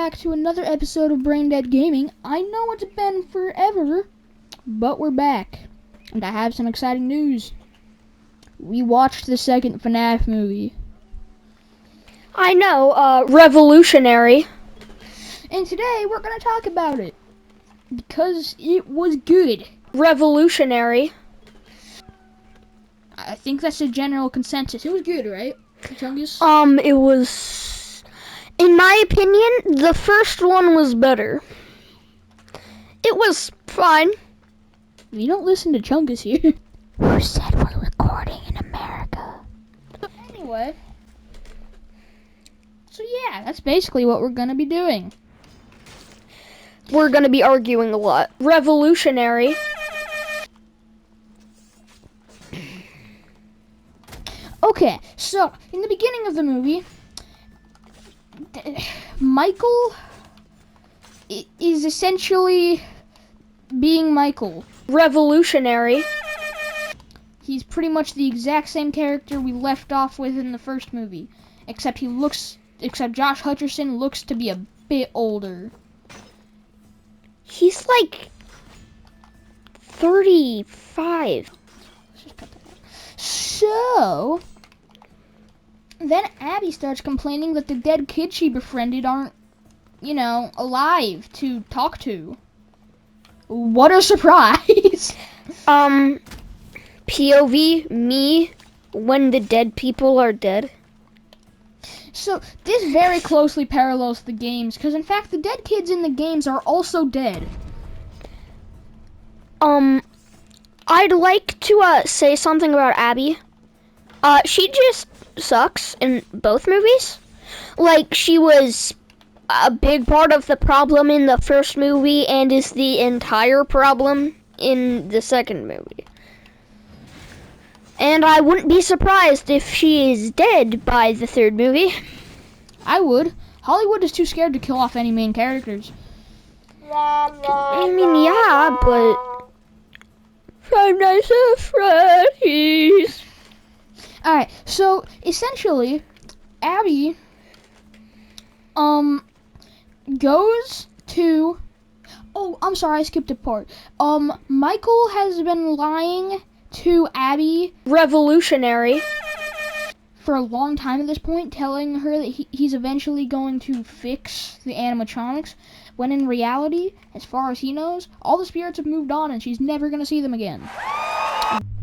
back to another episode of Brain Dead Gaming. I know it's been forever, but we're back. And I have some exciting news. We watched the second FNAF movie. I know, revolutionary. And today we're going to talk about it. Because it was good. Revolutionary. I think that's a general consensus. It was good, right, Chungus? It was... In my opinion, the first one was better. It was fine. You don't listen to Chungus here. Who said we're recording in America? Anyway. So yeah, that's basically what we're gonna be doing. We're gonna be arguing a lot. Revolutionary. Okay, so in the beginning of the movie, Michael is essentially being Michael. Revolutionary. He's pretty much the exact same character we left off with in the first movie, except Josh Hutcherson looks to be a bit older. He's like 35. Let's just cut that out. So then Abby starts complaining that the dead kids she befriended aren't, alive to talk to. What a surprise! POV, me, when the dead people are dead. So this very closely parallels the games, because in fact the dead kids in the games are also dead. I'd like to say something about Abby. She just sucks in both movies. Like, she was a big part of the problem in the first movie and is the entire problem in the second movie. And I wouldn't be surprised if she is dead by the third movie. I would. Hollywood is too scared to kill off any main characters. I mean, yeah, but Five Nights at Freddy's. Alright, so essentially, Abby goes to... Oh, I'm sorry, I skipped a part. Michael has been lying to Abby... Revolutionary. For a long time at this point, telling her that he's eventually going to fix the animatronics, when in reality, as far as he knows, all the spirits have moved on and she's never going to see them again.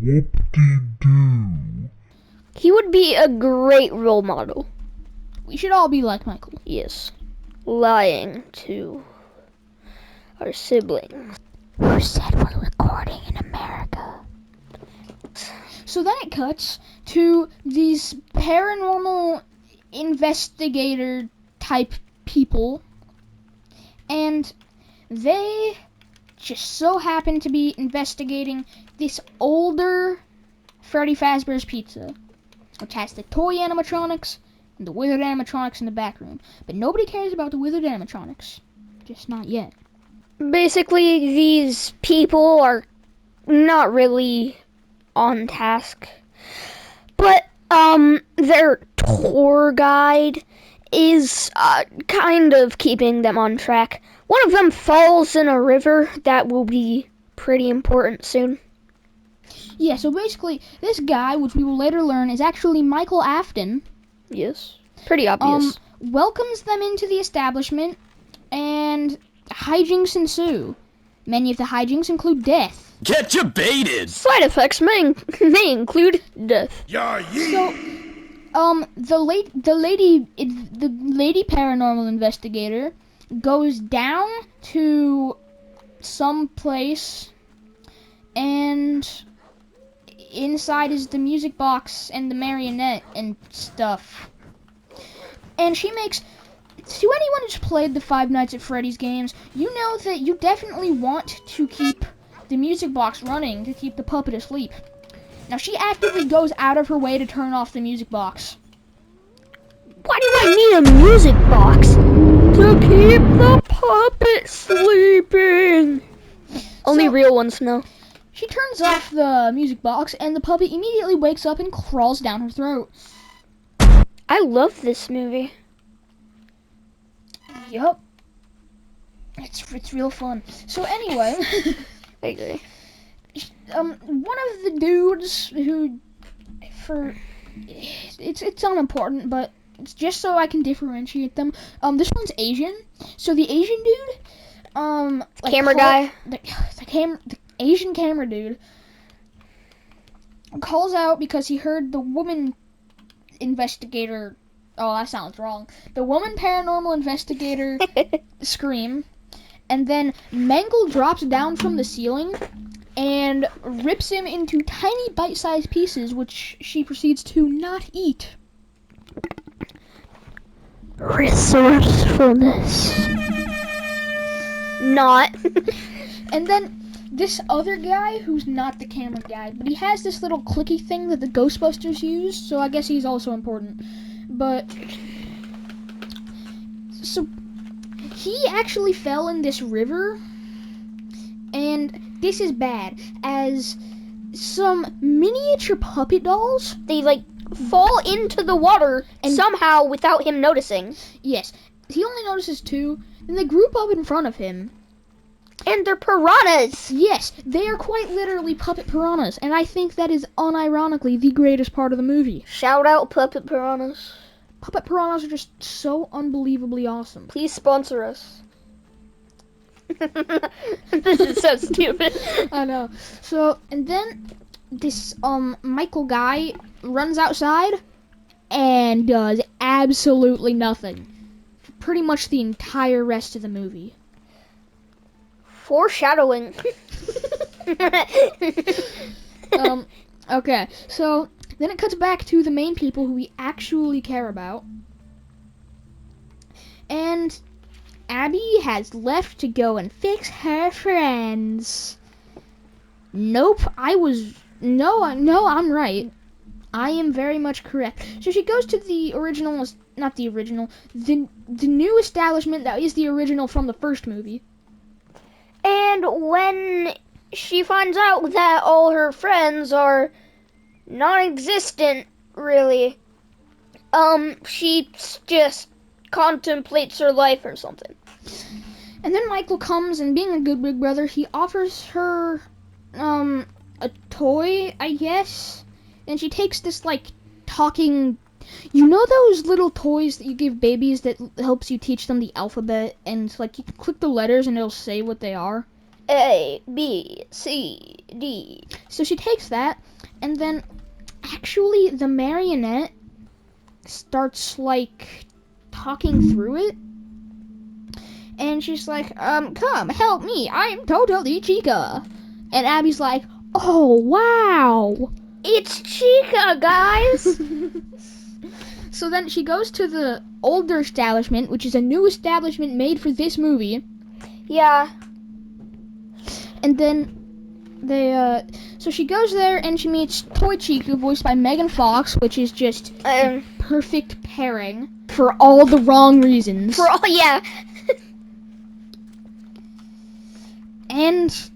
Whoop-de-doo. He would be a great role model. We should all be like Michael. Yes. Lying to our siblings. Who said we're recording in America? So then it cuts to these paranormal investigator type people, and they just so happen to be investigating this older Freddy Fazbear's Pizza, which has the toy animatronics and the withered animatronics in the back room. But nobody cares about the withered animatronics. Just not yet. Basically, these people are not really on task. But, their tour guide is, kind of keeping them on track. One of them falls in a river. That will be pretty important soon. Yeah, so basically, this guy, which we will later learn, is actually Michael Afton. Yes. Pretty obvious. Welcomes them into the establishment, and hijinks ensue. Many of the hijinks include death. Get you baited! Side effects may include death. Yeah, So, the lady paranormal investigator goes down to some place, and inside is the music box and the marionette and stuff. And she makes... To anyone who's played the Five Nights at Freddy's games, you know that you definitely want to keep the music box running to keep the puppet asleep. Now, she actively goes out of her way to turn off the music box. Why do I need a music box? To keep the puppet sleeping. Only real ones know. She turns off the music box, and the puppet immediately wakes up and crawls down her throat. I love this movie. Yup. It's real fun. So anyway, I agree. one of the dudes who, for it's unimportant, but it's just so I can differentiate them. This one's Asian. So the Asian dude, like Camera guy. the Asian camera dude calls out because he heard the woman investigator. Oh, that sounds wrong. The woman paranormal investigator scream, and then Mangle drops down from the ceiling and rips him into tiny bite-sized pieces, which she proceeds to not eat. Resourcefulness. Not. And then this other guy, who's not the camera guy, but he has this little clicky thing that the Ghostbusters use, so I guess he's also important. But so he actually fell in this river, and this is bad, as some miniature puppet dolls. They like fall into the water and somehow without him noticing. Yes, he only notices two, and they group up in front of him. And they're piranhas. Yes, they are quite literally puppet piranhas, and I think that is unironically the greatest part of the movie. Shout out puppet piranhas. Puppet piranhas are just so unbelievably awesome. Please sponsor us. This is so stupid. I know. So, and then this Michael guy runs outside and does absolutely nothing. Pretty much the entire rest of the movie. Foreshadowing. Okay, so then it cuts back to the main people who we actually care about. And Abby has left to go and fix her friends. Nope, I'm right. I am very much correct. So she goes to the new establishment that is the original from the first movie. And when she finds out that all her friends are non-existent, really, she just contemplates her life or something. And then Michael comes, and being a good big brother, he offers her, a toy, I guess. And she takes this, like, talking... You know those little toys that you give babies that helps you teach them the alphabet? And, like, you can click the letters and it'll say what they are? A, B, C, D. So she takes that, and then, actually, the marionette starts, like, talking through it. And she's like, come, help me, I'm totally Chica. And Abby's like, oh, wow. It's Chica, guys. So then she goes to the older establishment, which is a new establishment made for this movie. Yeah. And then so she goes there and she meets Toy Chica, voiced by Megan Fox, which is just a perfect pairing for all the wrong reasons. Yeah. And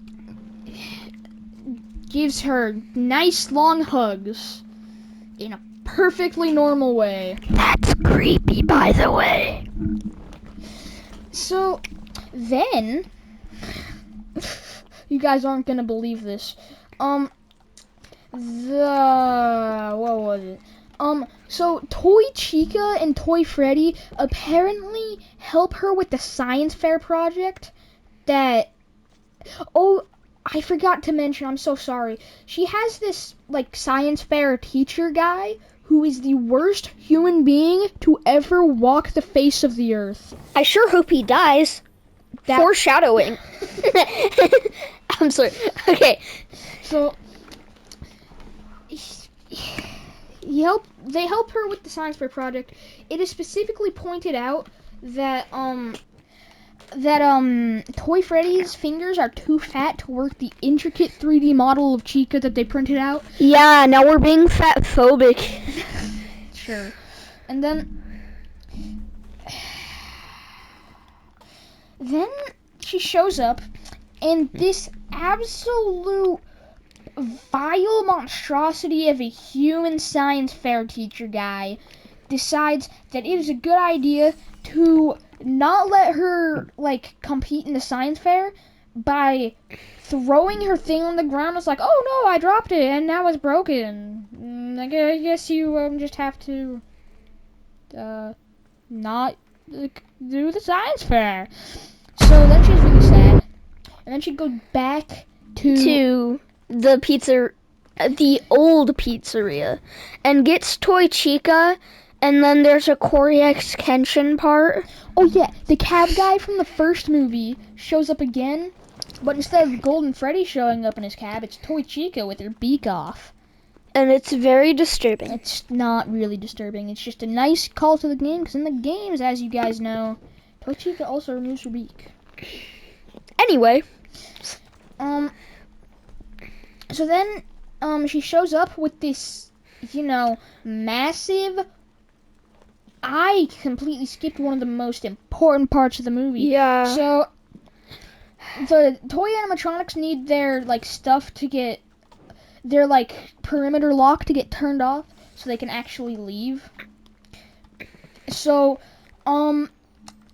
gives her nice long hugs in a perfectly normal way. That's creepy, by the way. So then, you guys aren't gonna believe this. What was it? So Toy Chica and Toy Freddy apparently help her with the science fair project that... Oh, I forgot to mention, I'm so sorry. She has this, like, science fair teacher guy who is the worst human being to ever walk the face of the earth. I sure hope he dies. Foreshadowing. I'm sorry. Okay. So, they help her with the science fair project. It is specifically pointed out that, Toy Freddy's fingers are too fat to work the intricate 3D model of Chica that they printed out. Yeah, now we're being fat phobic. Sure. And then she shows up, and this absolute vile monstrosity of a human science fair teacher guy decides that it is a good idea to not let her like compete in the science fair by throwing her thing on the ground. It's like, oh no, I dropped it and now it's broken. I guess you just have to not do the science fair. So then she's really sad, and then she goes back To the old pizzeria, and gets Toy Chica, and then there's a Corey X Kenshin part. Oh yeah, the cab guy from the first movie shows up again, but instead of Golden Freddy showing up in his cab, it's Toy Chica with her beak off. And it's very disturbing. It's not really disturbing. It's just a nice call to the game, because in the games, as you guys know, Toy Chica also removes her beak. Anyway, So then, she shows up with this, massive. I completely skipped one of the most important parts of the movie. yeah. So, the toy animatronics need their, stuff to get, their, perimeter lock to get turned off so they can actually leave. So,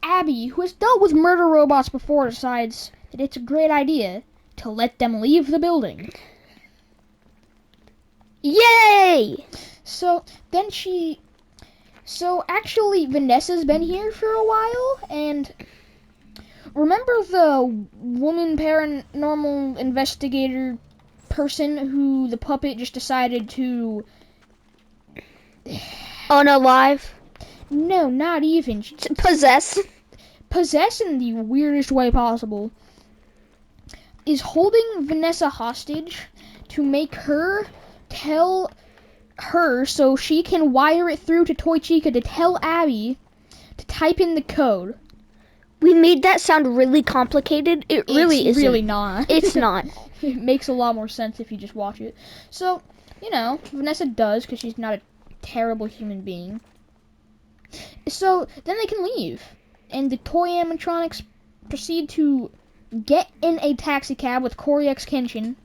Abby, who has dealt with murder robots before, decides that it's a great idea to let them leave the building. Yay! So, then actually, Vanessa's been here for a while, and remember the woman paranormal investigator person who the puppet just decided to... Unalive. No, not even. She Possess. possess in the weirdest way possible, is holding Vanessa hostage to make her tell her so she can wire it through to Toy Chica to tell Abby to type in the code. We made that sound really complicated. It really It's isn't. really not. It's not. It makes a lot more sense if you just watch it. So, Vanessa does, because she's not a terrible human being. So, then they can leave. And the toy animatronics proceed to get in a taxi cab with Corey X Kenshin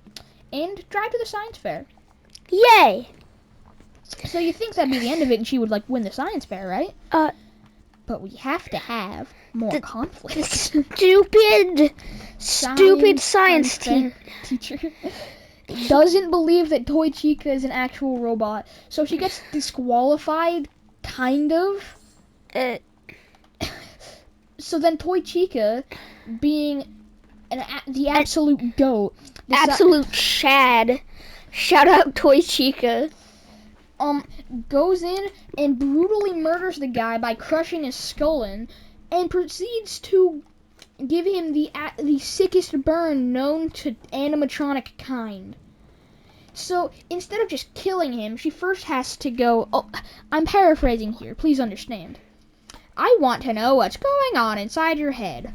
and drive to the science fair. Yay! So you think that'd be the end of it and she would, win the science fair, right? But we have to have more conflict. Stupid science teacher doesn't believe that Toy Chica is an actual robot, so she gets disqualified, kind of. So then Toy Chica, being the absolute goat, Absolute Shad. Shout out Toy Chica. goes in and brutally murders the guy by crushing his skull in, and proceeds to give him the sickest burn known to animatronic kind. So instead of just killing him, she first has to go, I'm paraphrasing here, please understand. I want to know what's going on inside your head.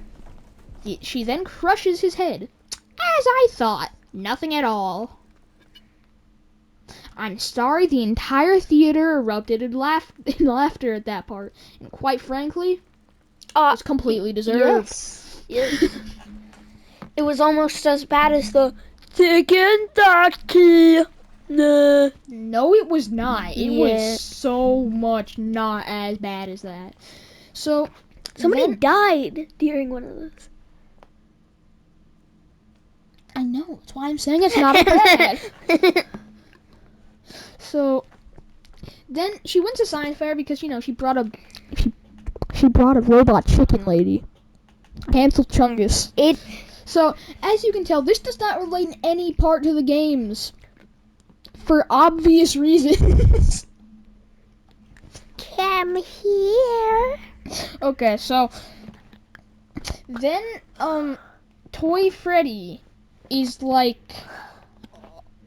She then crushes his head. As I thought, nothing at all. I'm sorry, the entire theater erupted in laughter at that part. And quite frankly, it's completely deserved. Yes. It was almost as bad as the Ticky. Nah. No, it was not. It Yeah. was so much not as bad as that. So, Somebody then- died during one of those. I know, that's why I'm saying it's not as bad. So, then she went to science fair because, she brought a robot chicken lady. Hansel Chungus. So, as you can tell, this does not relate in any part to the games. For obvious reasons. Come here. Okay, so then Toy Freddy is like,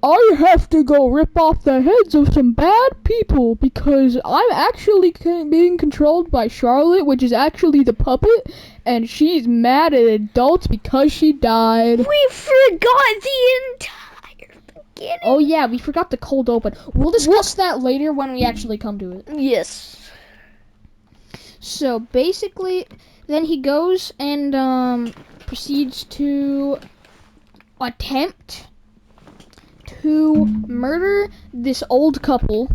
I have to go rip off the heads of some bad people because I'm actually being controlled by Charlotte, which is actually the puppet, and she's mad at adults because she died. We forgot the entire beginning. Oh yeah, we forgot the cold open. We'll discuss that later when we actually come to it. Yes. So basically, then he goes and proceeds to attempt to murder this old couple.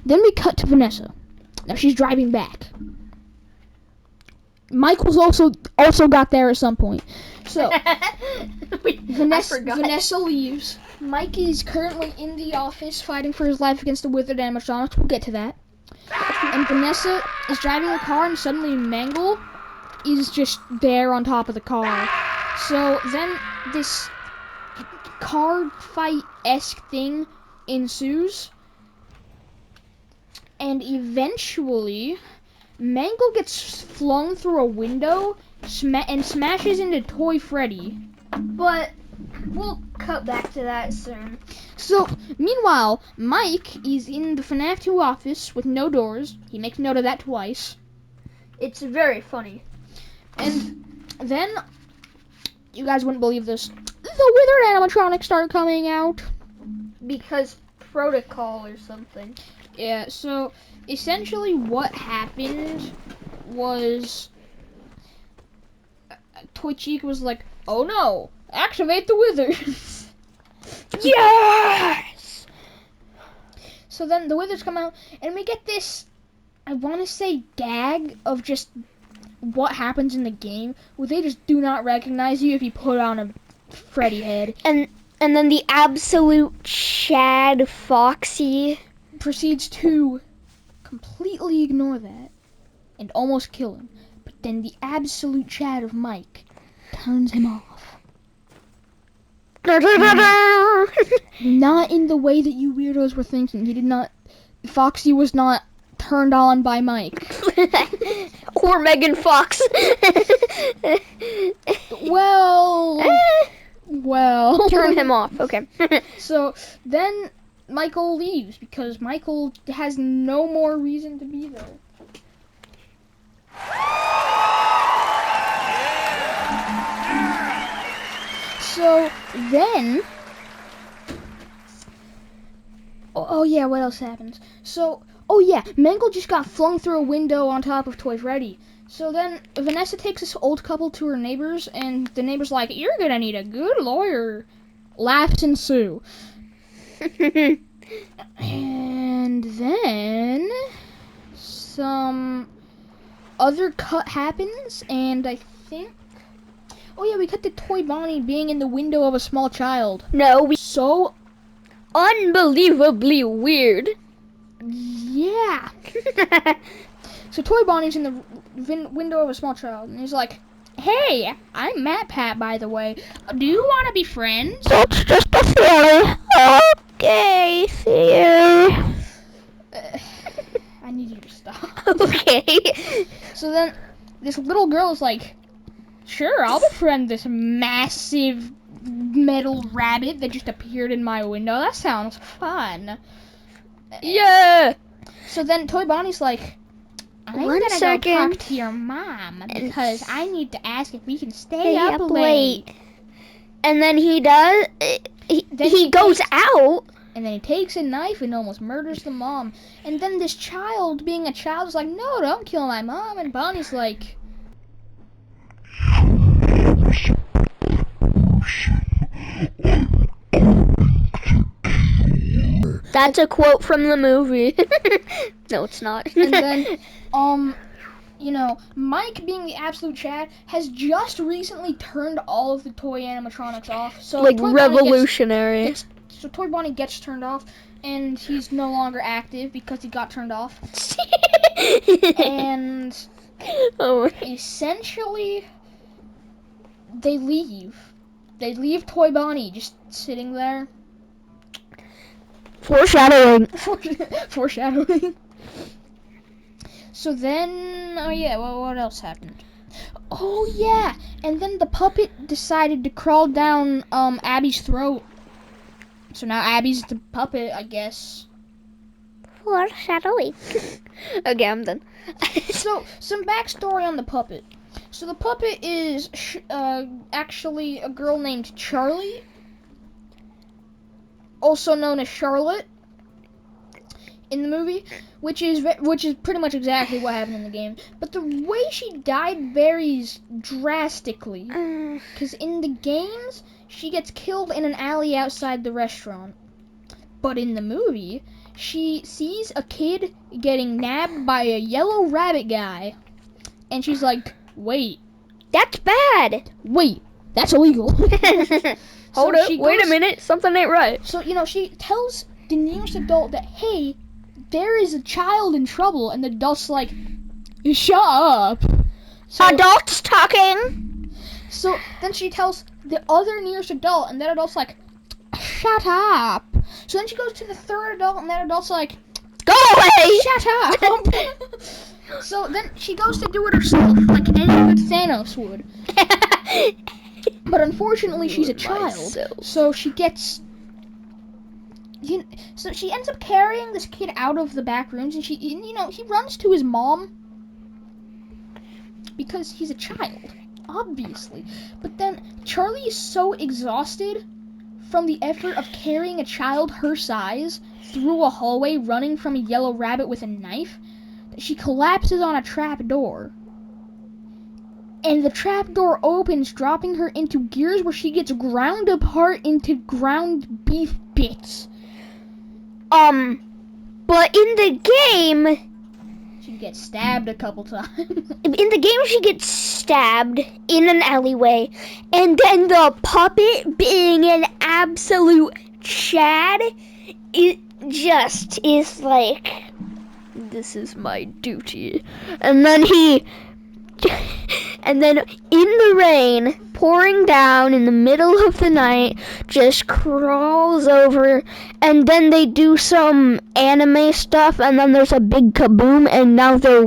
Then we cut to Vanessa. Now she's driving back. Michael's also got there at some point. So Vanessa Vanessa leaves. Mike is currently in the office fighting for his life against the withered animatronics. We'll get to that. And Vanessa is driving the car, and suddenly Mangle is just there on top of the car. So then this car fight-esque thing ensues, and eventually Mangle gets flung through a window and smashes into Toy Freddy. But we'll cut back to that soon. So, meanwhile, Mike is in the FNAF 2 office with no doors. He makes note of that twice. It's very funny. And then, you guys wouldn't believe this, the withered animatronics start coming out. Because protocol or something. Yeah, so essentially what happened was Toy Chica was like, oh no, activate the withers. Yes! So then the withers come out, and we get this, I want to say, gag of just what happens in the game, where they just do not recognize you if you put on a Freddy head. And then the absolute Chad Foxy proceeds to completely ignore that and almost kill him. But then the absolute Chad of Mike turns him off. Not in the way that you weirdos were thinking. He did not. Foxy was not turned on by Mike. Or Megan Fox. Well. Turn him off. Okay. So then Michael leaves because Michael has no more reason to be there. So then, oh yeah, what else happens? So, oh yeah, Mangle just got flung through a window on top of Toy Freddy. So then Vanessa takes this old couple to her neighbors, and the neighbor's like, you're gonna need a good lawyer. Laughs ensue. And then some other cut happens, and I think, oh yeah, we cut to Toy Bonnie being in the window of a small child. No, So unbelievably weird. yeah. So Toy Bonnie's in the window of a small child, and he's like, hey, I'm Matt Pat, by the way. Do you want to be friends? That's just a feeling. Okay, see you. I need you to stop. Okay. So then this little girl is like, sure, I'll befriend this massive metal rabbit that just appeared in my window. That sounds fun. Yeah. So then Toy Bonnie's like, I'm One gonna second. go talk to your mom because I need to ask if we can stay up late. And then he does. He goes out. And then he takes a knife and almost murders the mom. And then this child, being a child, is like, no, don't kill my mom. And Bonnie's like, That's a quote from the movie. No, it's not. and then, you know, Mike, being the absolute Chad, has just recently turned all of the toy animatronics off. So Like Toy Bonnie revolutionary. so Toy Bonnie gets turned off, and he's no longer active because he got turned off. And Oh. essentially, they leave. They leave Toy Bonnie just sitting there. Foreshadowing. Foreshadowing. So then, oh yeah, well, what else happened? Oh yeah, and then the puppet decided to crawl down Abby's throat. So now Abby's the puppet, I guess. Foreshadowing. Okay, I'm done. So some backstory on the puppet. So the puppet is actually a girl named Charlie, also known as Charlotte in the movie, which is pretty much exactly what happened in the game. But the way she died varies drastically, because in the games she gets killed in an alley outside the restaurant, but in the movie she sees a kid getting nabbed by a yellow rabbit guy, and she's like, Wait, That's bad. that's illegal. Hold So up, she wait a goes- minute, something ain't right. So, she tells the nearest adult that, hey, there is a child in trouble, and the adult's like, shut up. So, Adults talking. so then she tells the other nearest adult, and that adult's like, shut up. So then she goes to the third adult, and that adult's like, Go away. shut up. So then she goes to do it herself, like any good Thanos would. But unfortunately, she's a child, Myself. so she gets. So she ends up carrying this kid out of the back rooms, and he runs to his mom because he's a child, obviously. But then Charlie is so exhausted from the effort of carrying a child her size through a hallway, running from a yellow rabbit with a knife, that she collapses on a trap door. And the trap door opens, dropping her into gears where she gets ground apart into ground beef bits. But in the game, She gets stabbed a couple times. she gets stabbed in an alleyway, and then the puppet, being an absolute Chad, it just is like, this is my duty. And then and then in the rain, pouring down in the middle of the night, just crawls over, and then they do some anime stuff, and then there's a big kaboom, and now they're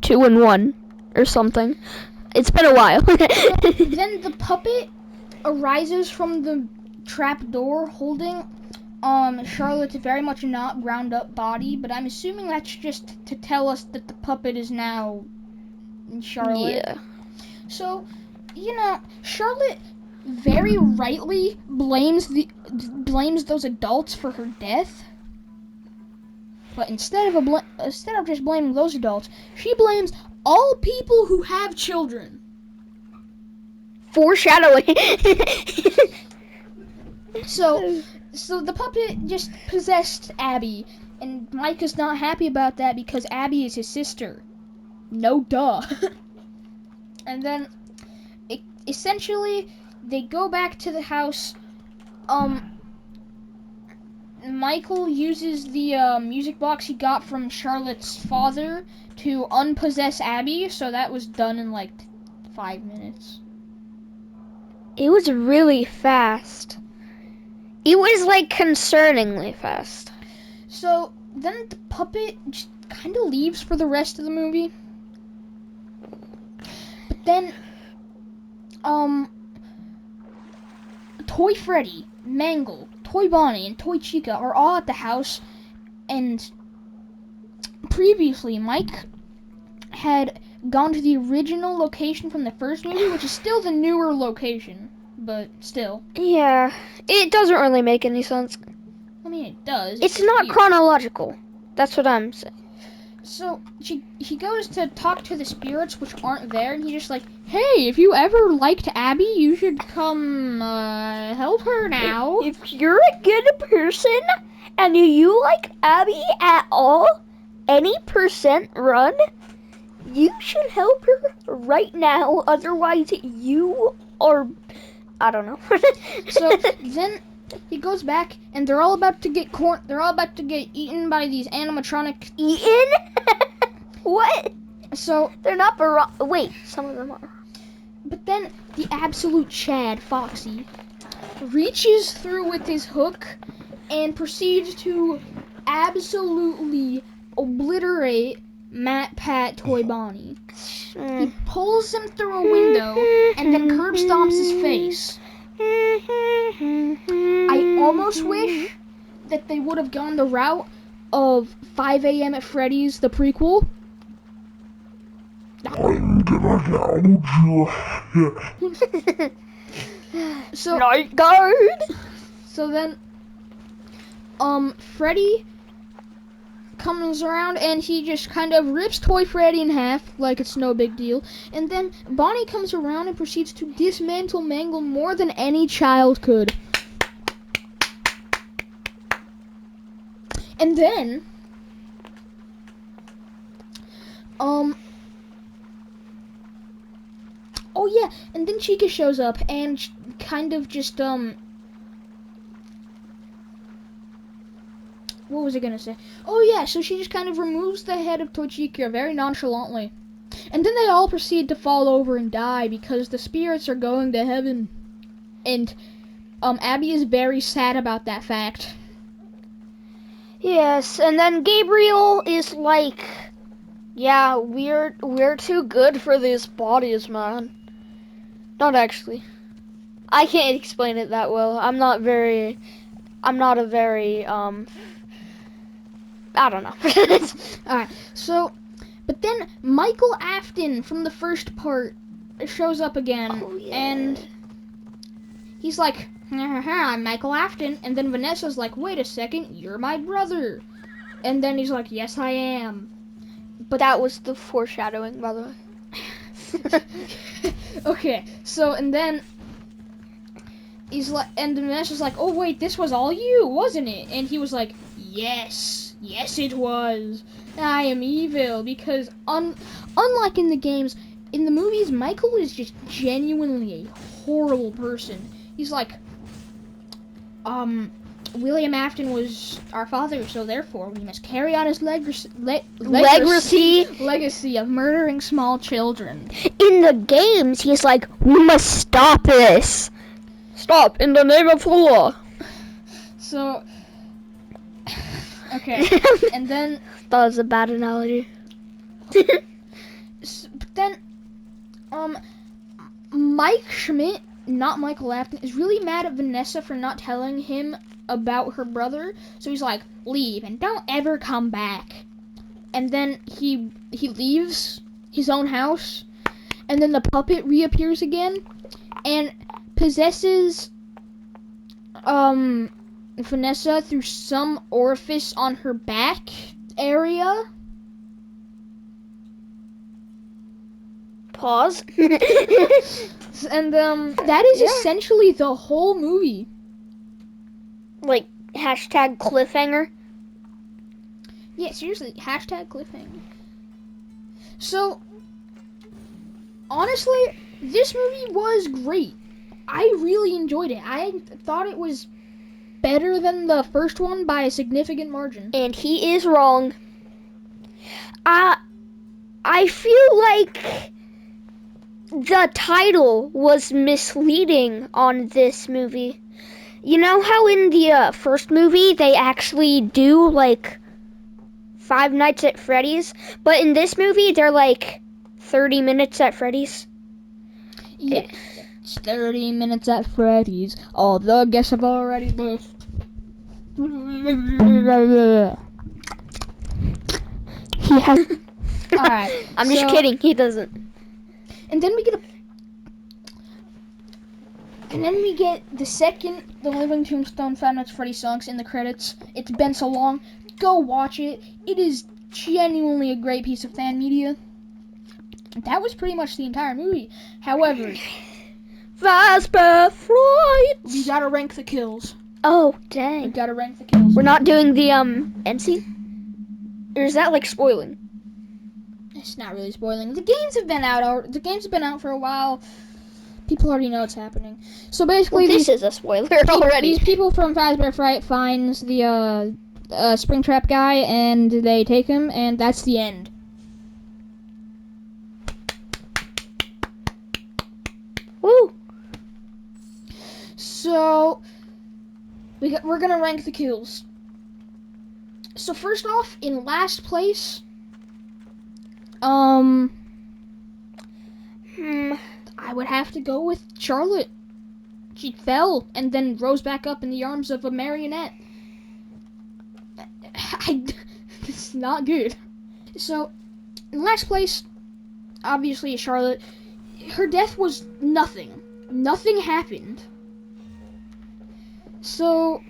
2-1 or something. It's been a while. Then the puppet arises from the trap door holding Charlotte's very much not ground up body, but I'm assuming that's just to tell us that the puppet is now Charlotte. Yeah. So, Charlotte very rightly blames those adults for her death. But instead of just blaming those adults, she blames all people who have children. Foreshadowing. So the puppet just possessed Abby, and Mike is not happy about that because Abby is his sister. No duh. And then, essentially, they go back to the house. Michael uses the music box he got from Charlotte's father to unpossess Abby, so that was done in like 5 minutes. It was really fast. It was like concerningly fast. So then the puppet just kind of leaves for the rest of the movie. But then, Toy Freddy, Mangle, Toy Bonnie, and Toy Chica are all at the house, and previously Mike had gone to the original location from the first movie, which is still the newer location, but still. Yeah, it doesn't really make any sense. I mean, it does. It's just not weird. chronological. That's what I'm saying. So he goes to talk to the spirits, which aren't there, and he's just like, hey, if you ever liked Abby, you should come help her now. If you're a good person and you like Abby at all, any percent run, you should help her right now. Otherwise, you are, I don't know. So then he goes back, and they're all about to get eaten by these animatronic. Eaten? What? So, They're not wait, some of them are. but then the absolute Chad, Foxy, reaches through with his hook and proceeds to absolutely obliterate Matt, Pat, Toy Bonnie. He pulls him through a window and then curb stomps his face. I almost wish that they would have gone the route of 5 a.m. at Freddy's, the prequel. I'm gonna gouge you. So, Night guard. so then, Freddy comes around and he just kind of rips Toy Freddy in half like it's no big deal. And then Bonnie comes around and proceeds to dismantle Mangle more than any child could. And then, Oh yeah, and then Chica shows up and kind of just what was I gonna say? Oh yeah, so she just kind of removes the head of Tochika very nonchalantly. And then they all proceed to fall over and die because the spirits are going to heaven. And Abby is very sad about that fact. Yes, and then Gabriel is like, yeah, we're too good for these bodies, man. Not actually. I can't explain it that well. I'm not a very, I don't know. Alright, so, but then Michael Afton from the first part shows up again. Oh, yeah. And he's like, I'm Michael Afton. And then Vanessa's like, wait a second, you're my brother. And then he's like, yes, I am. But that was the foreshadowing, by the way. Okay, so, and then he's like, and Vanessa's like, oh wait, this was all you, wasn't it? And he was like, yes it was. I am evil, because unlike in the games, in the movies, Michael is just genuinely a horrible person. He's like, William Afton was our father, so therefore we must carry on his legacy of murdering small children. In the games, he's like, we must stop this. Stop, in the name of the law. So, okay, and then That was a bad analogy. but then, Mike Schmidt, not Michael Afton, is really mad at Vanessa for not telling him about her brother. So he's like, leave and don't ever come back. And then he leaves his own house, and then the puppet reappears again and possesses Vanessa through some orifice on her back area. Pause. And that is essentially the whole movie. Like, hashtag cliffhanger. Yeah, seriously, hashtag cliffhanger. So, honestly, this movie was great. I really enjoyed it. I thought it was better than the first one by a significant margin. And he is wrong. I feel like the title was misleading on this movie. You know how in the first movie they actually do like Five Nights at Freddy's, but in this movie they're like 30 minutes at Freddy's? Yeah, it's 30 minutes at Freddy's. All the guests have already left. He has. Alright. I'm just kidding, he doesn't. And then we get the Living Tombstone Five Nights at Freddy's songs in the credits. It's been so long. Go watch it. It is genuinely a great piece of fan media. That was pretty much the entire movie. However, Fazbear Fright. we gotta rank the kills. Oh, We dang. gotta rank the kills. We're not doing the end scene? Or is that like spoiling? It's not really spoiling. The games have been out. The games have been out for a while. People already know what's happening. So basically, Well, this is a spoiler already. these people from Fazbear Fright finds the Springtrap guy, and they take him, and that's the end. Woo. So we're gonna rank the kills. So first off, in last place, I would have to go with Charlotte. She fell and then rose back up in the arms of a marionette. It's not good. So, in last place, obviously is Charlotte. Her death was nothing. Nothing happened. So,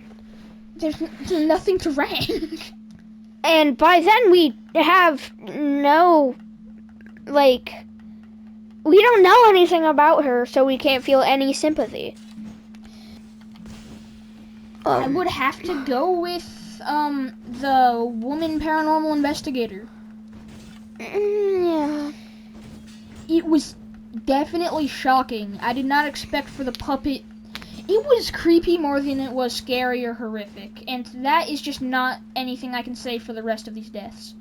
there's nothing to rank. And by then we have no, like, we don't know anything about her, so we can't feel any sympathy. I would have to go with the woman paranormal investigator. Yeah. It was definitely shocking. I did not expect for the puppet. It was creepy more than it was scary or horrific, and that is just not anything I can say for the rest of these deaths.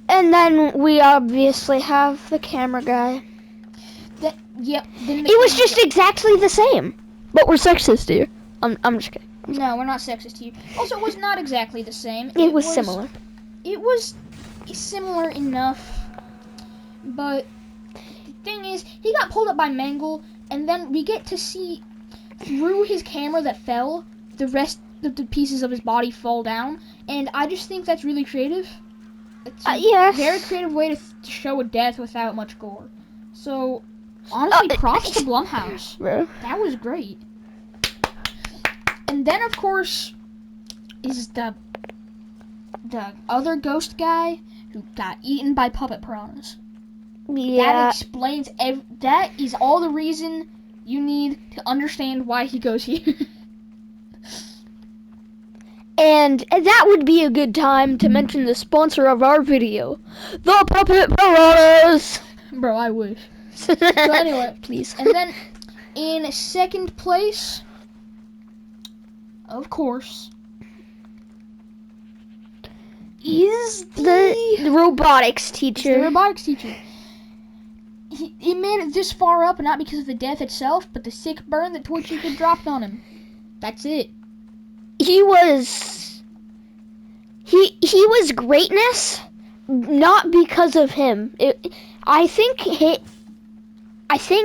And then we obviously have the camera guy. Yep. Then It was just exactly the same. But we're sexist here. I'm just kidding. No, we're not sexist here. Also, it was not exactly the same. It was similar. It was similar enough, but the thing is, he got pulled up by Mangle, and then we get to see through his camera that fell, the rest of the pieces of his body fall down, and I just think that's really creative. It's a Yes. very creative way to show a death without much gore. So, honestly, props to Blumhouse. Bro. That was great. And then, of course, is the other ghost guy who got eaten by puppet piranhas. Yeah. That explains that is all the reason you need to understand why he goes here. And that would be a good time to mention the sponsor of our video, the Puppet Piranhas. Bro, I wish. So anyway, please. And then in second place, of course, is the robotics the teacher. robotics teacher. He made it this far up, not because of the death itself, but the sick burn that Torchy had dropped on him. That's it. He was greatness, not because of him. I think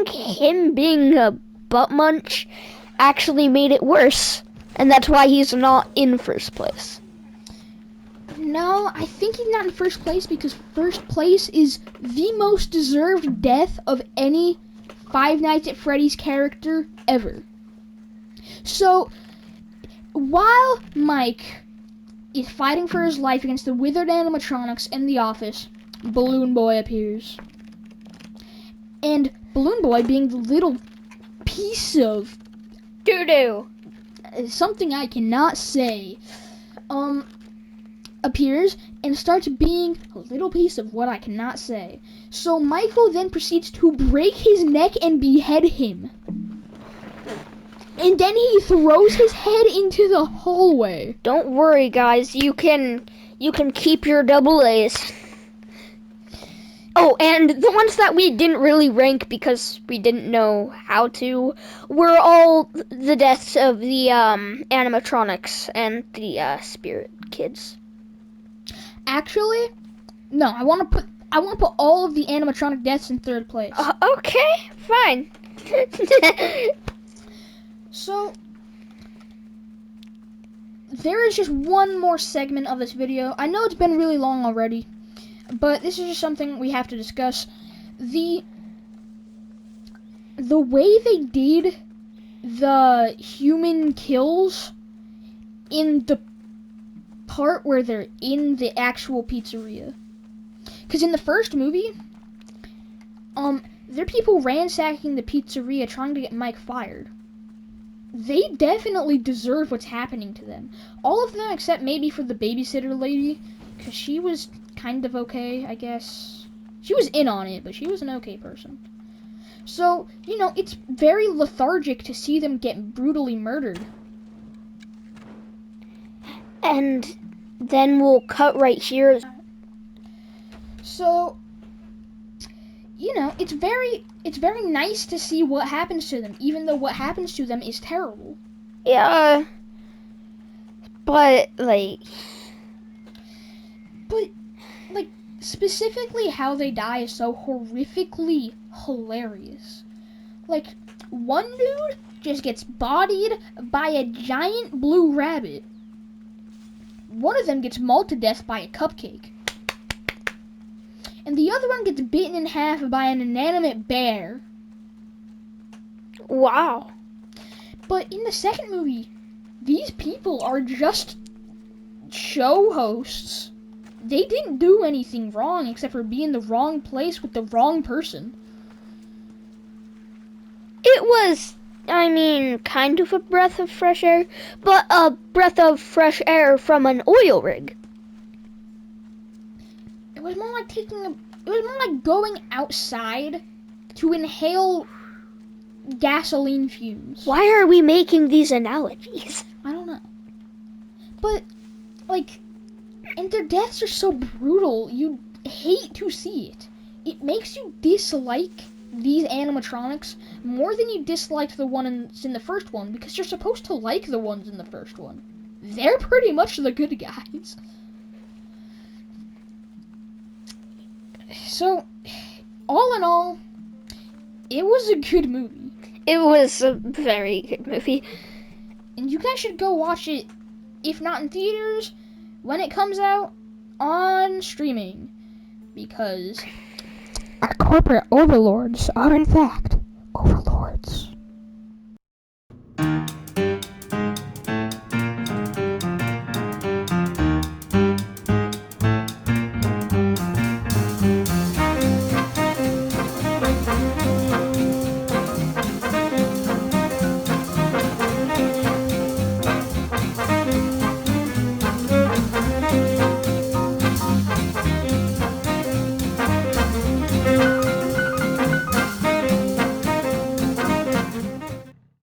him being a butt munch actually made it worse, and that's why he's not in first place. No, I think he's not in first place because first place is the most deserved death of any Five Nights at Freddy's character ever. So, while Mike is fighting for his life against the withered animatronics in the office, Balloon Boy appears. And Balloon Boy, being the little piece of doo-doo, something I cannot say, appears and starts being a little piece of what I cannot say. So Michael then proceeds to break his neck and behead him. And then he throws his head into the hallway. Don't worry, guys. You can keep your double A's. Oh, and the ones that we didn't really rank because we didn't know how to were all the deaths of the animatronics and the spirit kids. Actually, no. I want to put all of the animatronic deaths in third place. Okay, fine. So, there is just one more segment of this video. I know it's been really long already, but this is just something we have to discuss. The way they did the human kills in the part where they're in the actual pizzeria. Because in the first movie, there are people ransacking the pizzeria trying to get Mike fired. They definitely deserve what's happening to them. All of them except maybe for the babysitter lady, because she was kind of okay, I guess. She was in on it, but she was an okay person. So, you know, it's very lethargic to see them get brutally murdered. And then we'll cut right here. So, you know, it's very nice to see what happens to them, even though what happens to them is terrible. Yeah. But specifically how they die is so horrifically hilarious. Like, one dude just gets bodied by a giant blue rabbit. One of them gets mauled to death by a cupcake. And the other one gets bitten in half by an inanimate bear. wow. But in the second movie, these people are just show hosts. They didn't do anything wrong except for be in the wrong place with the wrong person. It was, I mean, kind of a breath of fresh air, but a breath of fresh air from an oil rig. It was more like taking It was more like going outside to inhale gasoline fumes. Why are we making these analogies? I don't know. But, like, and their deaths are so brutal, you hate to see it. It makes you dislike these animatronics more than you disliked the ones in the first one, because you're supposed to like the ones in the first one. They're pretty much the good guys. So, all in all, it was a good movie. It was a very good movie. And you guys should go watch it, if not in theaters, when it comes out on streaming. Because our corporate overlords are, in fact, overlords.